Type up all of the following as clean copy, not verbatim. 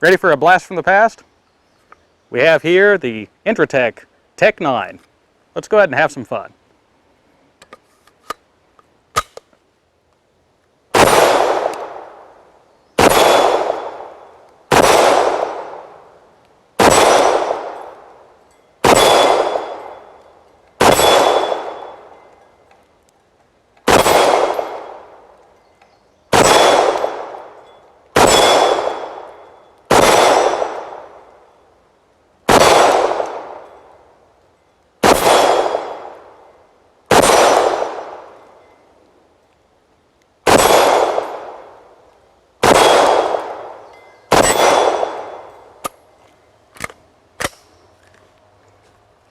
Ready for a blast from the past? We have here the Intratec TEC 9. Let's go ahead and have some fun.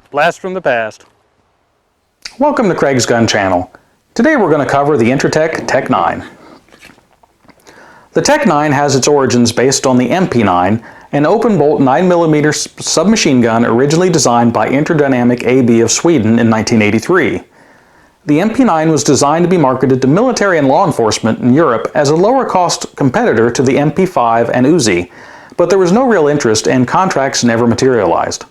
Blast from the past. Welcome to Craig's Gun Channel. Today we're going to cover the Intratec TEC 9. The TEC 9 has its origins based on the MP9, an open-bolt 9mm submachine gun originally designed by Interdynamic AB of Sweden in 1983. The MP9 was designed to be marketed to military and law enforcement in Europe as a lower-cost competitor to the MP5 and Uzi, but there was no real interest and contracts never materialized.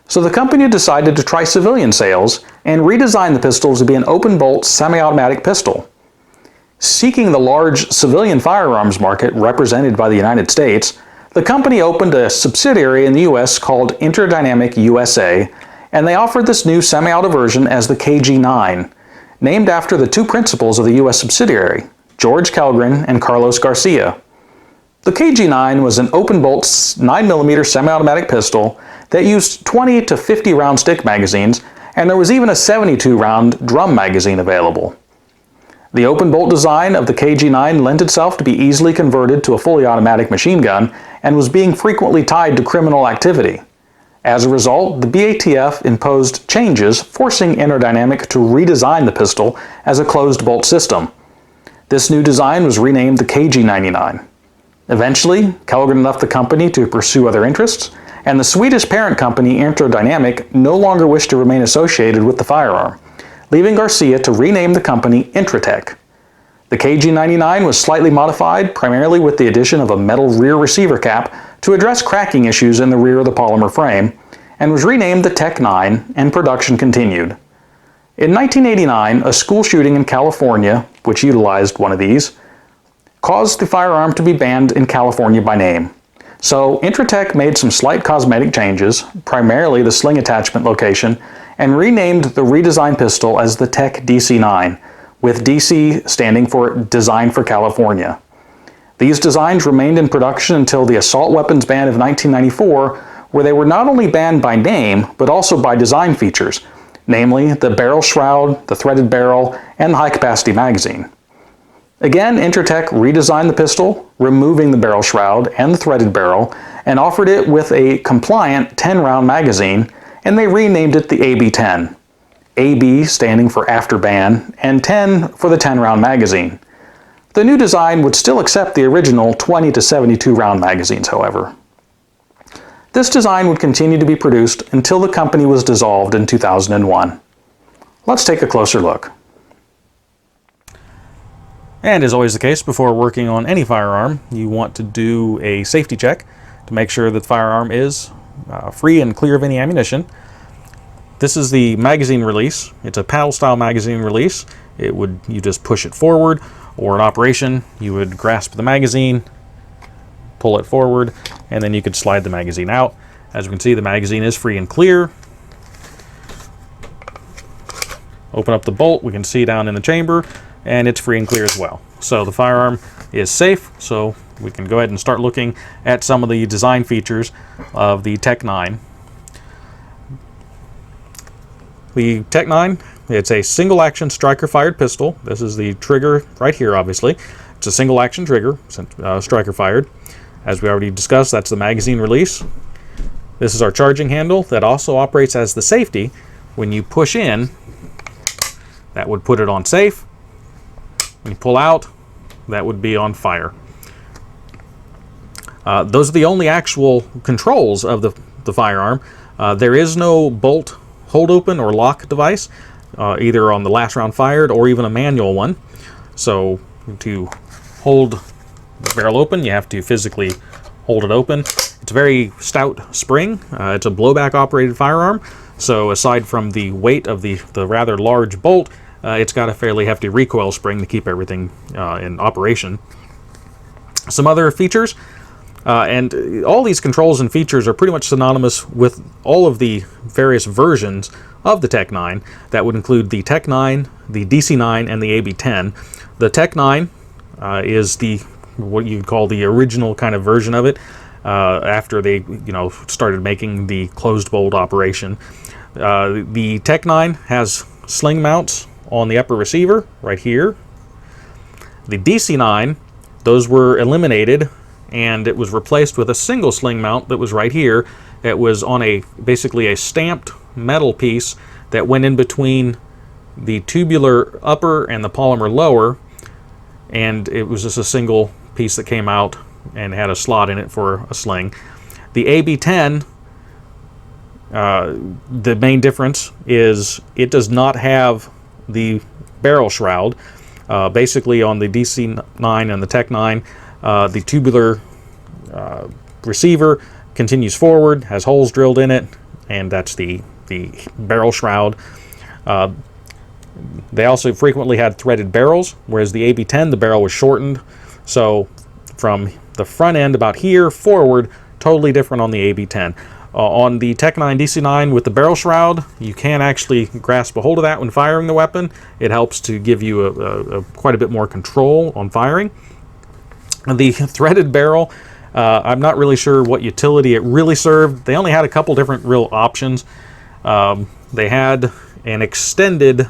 So the company decided to try civilian sales and redesign the pistol to be an open-bolt semi-automatic pistol. Seeking the large civilian firearms market represented by the United States, the company opened a subsidiary in the US called Interdynamic USA, and they offered this new semi-auto version as the KG9, named after the two principals of the US subsidiary, George Kellgren and Carlos Garcia. The KG9 was an open-bolt 9mm semi-automatic pistol that used 20 to 50 round stick magazines, and there was even a 72 round drum magazine available. The open-bolt design of the KG9 lent itself to be easily converted to a fully automatic machine gun and was being frequently tied to criminal activity. As a result, the BATF imposed changes forcing Interdynamic to redesign the pistol as a closed-bolt system. This new design was renamed the KG99. Eventually, Kellgren left the company to pursue other interests, and the Swedish parent company Interdynamic no longer wished to remain associated with the firearm, leaving Garcia to rename the company Intratec. The KG99 was slightly modified, primarily with the addition of a metal rear receiver cap to address cracking issues in the rear of the polymer frame, and was renamed the TEC 9, and production continued. In 1989, a school shooting in California, which utilized one of these, caused the firearm to be banned in California by name. So Intratec made some slight cosmetic changes, primarily the sling attachment location, and renamed the redesigned pistol as the TEC DC9, with DC standing for Design for California. These designs remained in production until the assault weapons ban of 1994, where they were not only banned by name, but also by design features, namely the barrel shroud, the threaded barrel, and the high-capacity magazine. Again, Intratec redesigned the pistol, removing the barrel shroud and the threaded barrel, and offered it with a compliant 10-round magazine, and they renamed it the AB10. AB standing for after ban, and 10 for the 10-round magazine. The new design would still accept the original 20 to 72 round magazines, however. This design would continue to be produced until the company was dissolved in 2001. Let's take a closer look. And as always the case, before working on any firearm, you want to do a safety check to make sure that the firearm is free and clear of any ammunition. This is the magazine release. It's a paddle style magazine release. You just push it forward, or in operation, you would grasp the magazine, pull it forward, and then you could slide the magazine out. As you can see, the magazine is free and clear. Open up the bolt, we can see down in the chamber, and it's free and clear as well. So the firearm is safe, so we can go ahead and start looking at some of the design features of the TEC 9. The TEC 9, it's a single action striker fired pistol. This is the trigger right here, obviously. It's a single action trigger, striker fired. As we already discussed, that's the magazine release. This is our charging handle that also operates as the safety. When you push in, that would put it on safe. When you pull out, that would be on fire. Those are the only actual controls of the firearm. There is no bolt hold open or lock device, either on the last round fired or even a manual one. So to hold the barrel open, you have to physically hold it open. It's a very stout spring. It's a blowback operated firearm, so aside from the weight of the rather large bolt, it's got a fairly hefty recoil spring to keep everything in operation. Some other features, and all these controls and features are pretty much synonymous with all of the various versions of the TEC 9. That would include the TEC 9, the DC 9, and the AB10. The TEC 9 is what you'd call the original kind of version of it, after they started making the closed bolt operation. The TEC 9 has sling mounts on the upper receiver right here. The DC 9, those were eliminated, and it was replaced with a single sling mount that was right here. It was on basically a stamped metal piece that went in between the tubular upper and the polymer lower, and it was just a single piece that came out and had a slot in it for a sling. The AB10, the main difference is it does not have the barrel shroud. Basically on the DC 9 and the TEC 9, the tubular receiver continues forward, has holes drilled in it, and that's the barrel shroud. They also frequently had threaded barrels, whereas the AB10, the barrel was shortened. So from the front end about here forward, totally different on the AB10. On the TEC 9 DC 9 with the barrel shroud, you can actually grasp a hold of that when firing the weapon. It helps to give you quite a bit more control on firing. The threaded barrel, I'm not really sure what utility it really served. They only had a couple different real options. They had an extended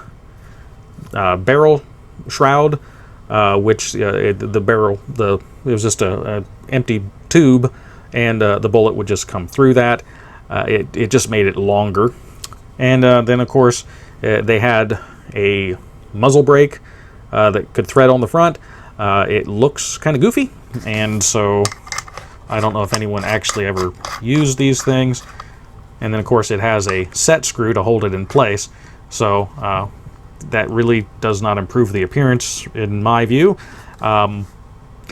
barrel shroud, which it was just an empty tube, and the bullet would just come through that. It just made it longer. And then, of course, they had a muzzle brake that could thread on the front. It looks kind of goofy, and so I don't know if anyone actually ever used these things. And then, of course, it has a set screw to hold it in place. So that really does not improve the appearance, in my view.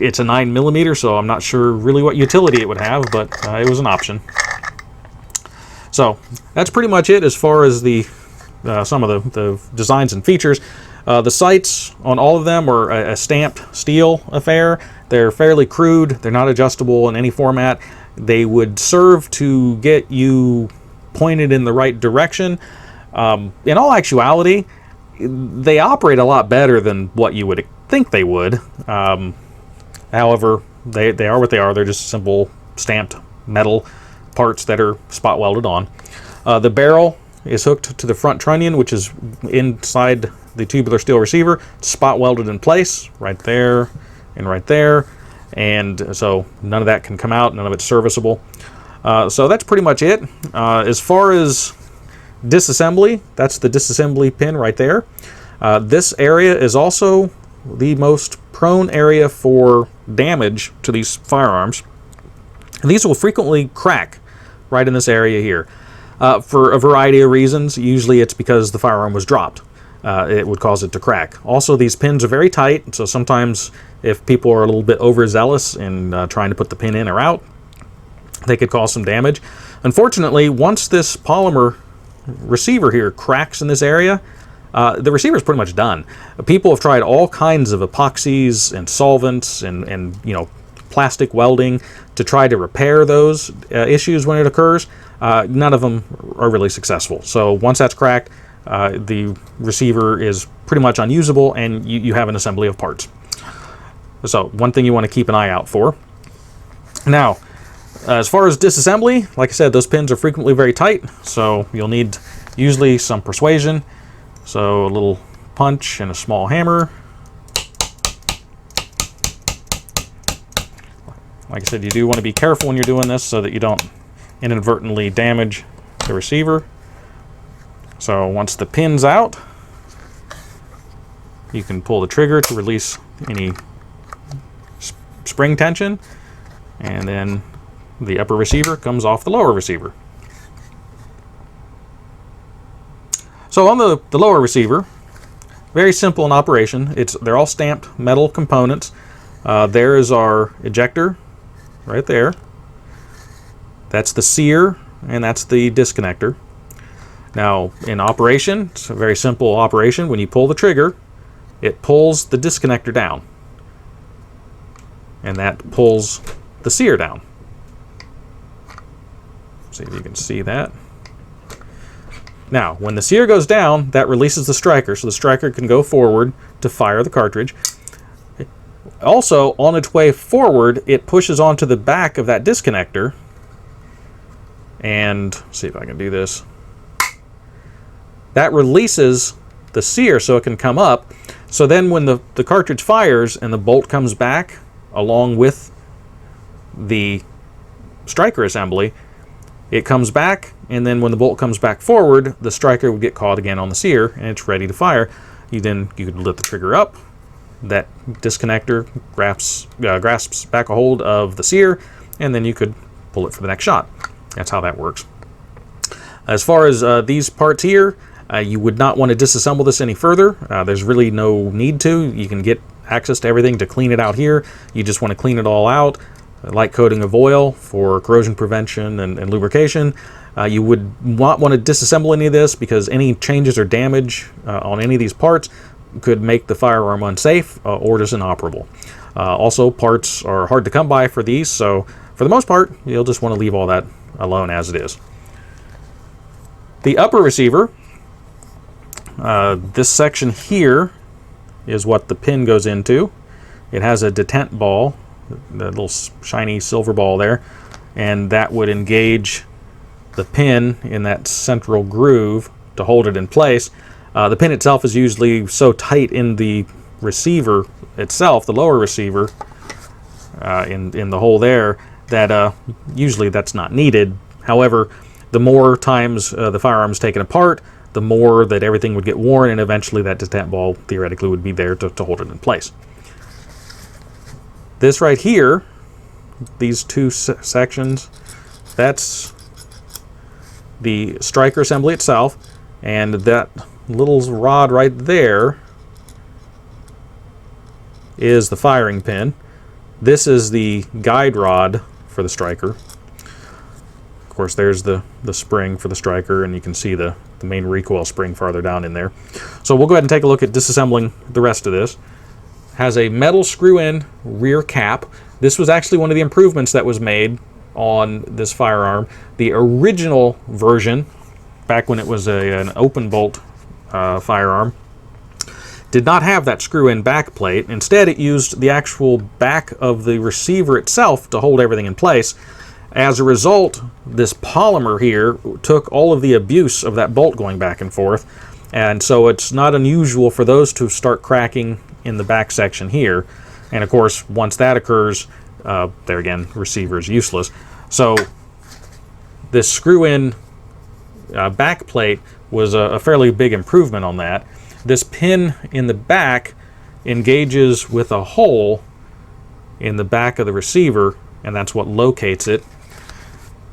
It's a 9mm, so I'm not sure really what utility it would have, but it was an option. So that's pretty much it as far as some of the designs and features. The sights on all of them are a stamped steel affair. They're fairly crude. They're not adjustable in any format. They would serve to get you pointed in the right direction. In all actuality, they operate a lot better than what you would think they would. However, they are what they are. They're just simple stamped metal parts that are spot welded on. The barrel is hooked to the front trunnion, which is inside the tubular steel receiver, spot welded in place right there and right there, and so none of that can come out, none of it's serviceable. So that's pretty much it. As far as disassembly, that's the disassembly pin right there. This area is also the most prone area for damage to these firearms. And these will frequently crack right in this area here for a variety of reasons. Usually it's because the firearm was dropped. It would cause it to crack. Also, these pins are very tight, so sometimes if people are a little bit overzealous in trying to put the pin in or out, they could cause some damage. Unfortunately, once this polymer receiver here cracks in this area, the receiver is pretty much done. People have tried all kinds of epoxies and solvents and plastic welding to try to repair those issues when it occurs. None of them are really successful. So once that's cracked, the receiver is pretty much unusable, and you have an assembly of parts. So one thing you want to keep an eye out for. Now, as far as disassembly, like I said, those pins are frequently very tight, so you'll need usually some persuasion. So a little punch and a small hammer. Like I said, you do want to be careful when you're doing this so that you don't inadvertently damage the receiver. So once the pin's out, you can pull the trigger to release any spring tension, and then the upper receiver comes off the lower receiver. So on the lower receiver, very simple in operation. They're all stamped metal components. There is our ejector right there. That's the sear, and that's the disconnector. Now, in operation, it's a very simple operation. When you pull the trigger, it pulls the disconnector down, and that pulls the sear down. See if you can see that. Now, when the sear goes down, that releases the striker, so the striker can go forward to fire the cartridge. Also, on its way forward, it pushes onto the back of that disconnector, and see if I can do this. That releases the sear so it can come up. So then when the cartridge fires and the bolt comes back along with the striker assembly, it comes back, and then when the bolt comes back forward, the striker would get caught again on the sear, and it's ready to fire. You could lift the trigger up. That disconnector grasps back a hold of the sear, and then you could pull it for the next shot. That's how that works. As far as these parts here, you would not want to disassemble this any further. There's really no need to. You can get access to everything to clean it out here. You just want to clean it all out. A light coating of oil for corrosion prevention and lubrication. You would not want to disassemble any of this because any changes or damage on any of these parts could make the firearm unsafe or just inoperable. Also, parts are hard to come by for these, so for the most part, you'll just want to leave all that alone as it is. The upper receiver, this section here is what the pin goes into. It has a detent ball, the little shiny silver ball there, and that would engage the pin in that central groove to hold it in place. The pin itself is usually so tight in the receiver itself, the lower receiver, in the hole there, that usually that's not needed. However, the more times the firearm's taken apart, the more that everything would get worn, and eventually that detent ball theoretically would be there to hold it in place. This right here, these two sections, that's the striker assembly itself, and that little rod right there is the firing pin. This is the guide rod for the striker. Of course, there's the spring for the striker, and you can see the main recoil spring farther down in there. So we'll go ahead and take a look at disassembling the rest of this. Has a metal screw-in rear cap. This was actually one of the improvements that was made on this firearm. The original version, back when it was an open bolt firearm, did not have that screw-in back plate. Instead, it used the actual back of the receiver itself to hold everything in place. As a result, this polymer here took all of the abuse of that bolt going back and forth, and so it's not unusual for those to start cracking in the back section here. And of course, once that occurs, there again, receiver is useless. So this screw-in back plate was a fairly big improvement on that. This pin in the back engages with a hole in the back of the receiver, and that's what locates it.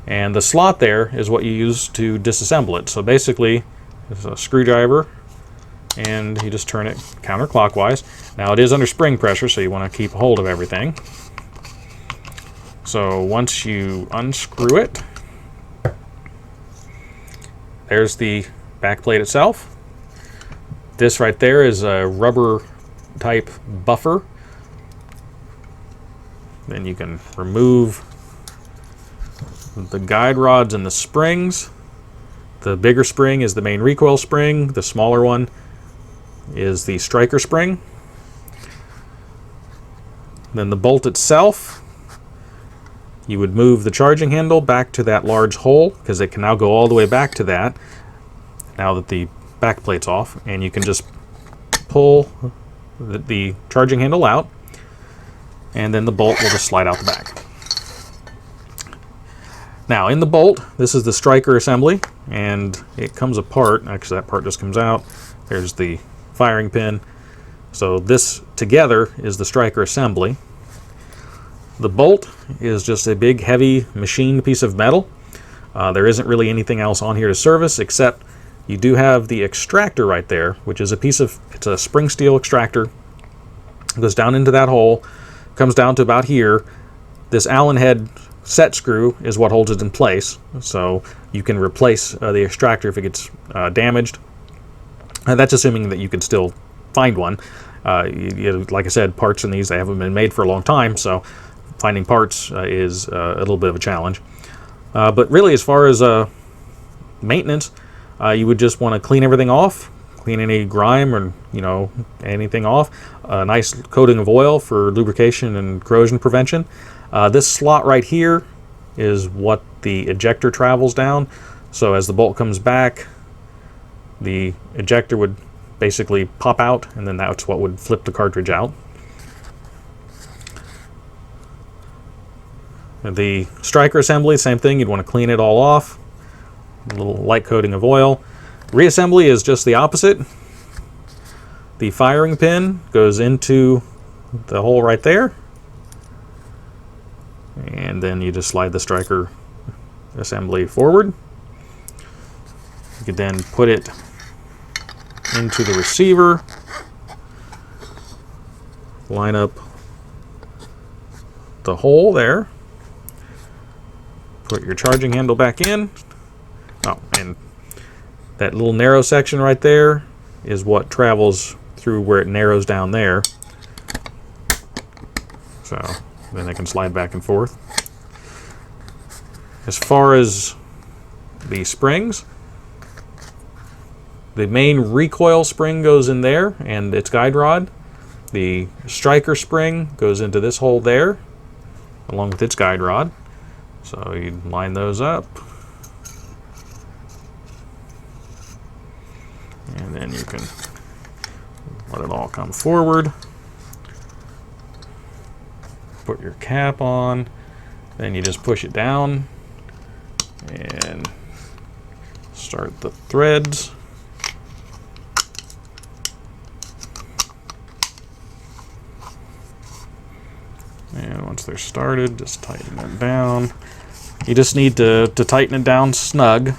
And the slot there is what you use to disassemble it. So basically, it's a screwdriver, and you just turn it counterclockwise. Now it is under spring pressure, so you want to keep a hold of everything. So once you unscrew it, there's the back plate itself. This right there is a rubber type buffer. Then you can remove the guide rods and the springs. The bigger spring is the main recoil spring. The smaller one is the striker spring. Then the bolt itself, you would move the charging handle back to that large hole, because it can now go all the way back to that now that the back plate's off, and you can just pull the charging handle out, and then the bolt will just slide out the back. Now in the bolt, this is the striker assembly, and it comes apart. Actually, that part just comes out. There's the firing pin. So this together is the striker assembly. The bolt is just a big, heavy, machined piece of metal. There isn't really anything else on here to service, except you do have the extractor right there, which is it's a spring steel extractor. It goes down into that hole, comes down to about here. This Allen head set screw is what holds it in place. So you can replace the extractor if it gets damaged. That's assuming that you can still find one. Like I said, parts in these, they haven't been made for a long time, so finding parts is a little bit of a challenge. But really, as far as maintenance, you would just want to clean everything off, clean any grime or anything off. A nice coating of oil for lubrication and corrosion prevention. This slot right here is what the ejector travels down. So as the bolt comes back, the ejector would basically pop out, and then that's what would flip the cartridge out. The striker assembly, same thing. You'd want to clean it all off. A little light coating of oil. Reassembly is just the opposite. The firing pin goes into the hole right there, and then you just slide the striker assembly forward. You could then put it into the receiver, line up the hole there, put your charging handle back in. Oh, and that little narrow section right there is what travels through where it narrows down there. So then they can slide back and forth. As far as the springs, the main recoil spring goes in there and its guide rod. The striker spring goes into this hole there along with its guide rod. So you line those up. And then you can let it all come forward. Put your cap on. Then you just push it down and start the threads. And once they're started, just tighten it down. You just need to tighten it down snug. You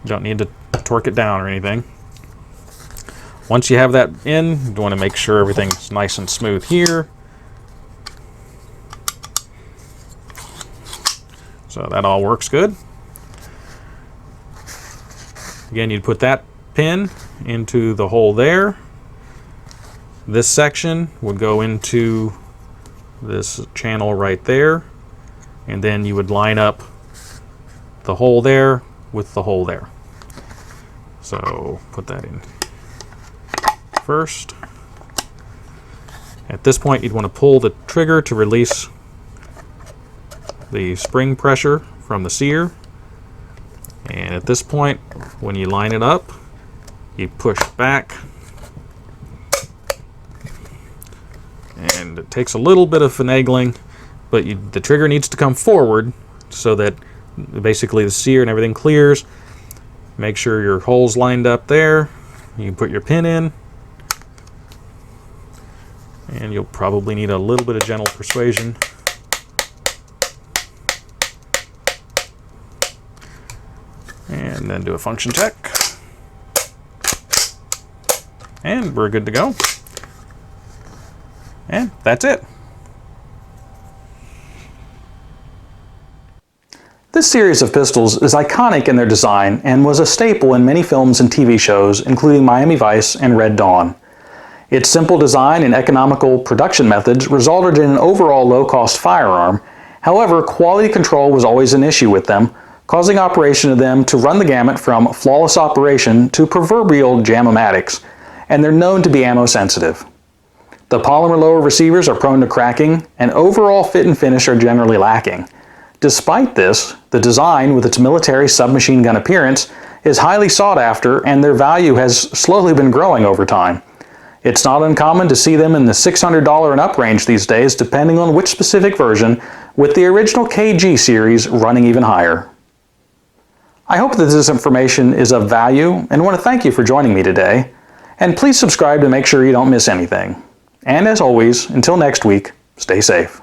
don't need to torque it down or anything. Once you have that in, you want to make sure everything's nice and smooth here. So that all works good. Again, you'd put that pin into the hole there. This section would go into this channel right there, and then you would line up the hole there with the hole there. So put that in first. At this point, you'd want to pull the trigger to release the spring pressure from the sear. And at this point, when you line it up, you push back. And it takes a little bit of finagling, but the trigger needs to come forward so that basically the sear and everything clears. Make sure your hole's lined up there. You can put your pin in. And you'll probably need a little bit of gentle persuasion. And then do a function check. And we're good to go. And that's it. This series of pistols is iconic in their design and was a staple in many films and TV shows, including Miami Vice and Red Dawn. Its simple design and economical production methods resulted in an overall low-cost firearm. However, quality control was always an issue with them, causing operation of them to run the gamut from flawless operation to proverbial jam-o-matics, and they're known to be ammo sensitive. The polymer lower receivers are prone to cracking, and overall fit and finish are generally lacking. Despite this, the design, with its military submachine gun appearance, is highly sought after, and their value has slowly been growing over time. It's not uncommon to see them in the $600 and up range these days, depending on which specific version, with the original KG series running even higher. I hope that this information is of value, and want to thank you for joining me today. And please subscribe to make sure you don't miss anything. And as always, until next week, stay safe.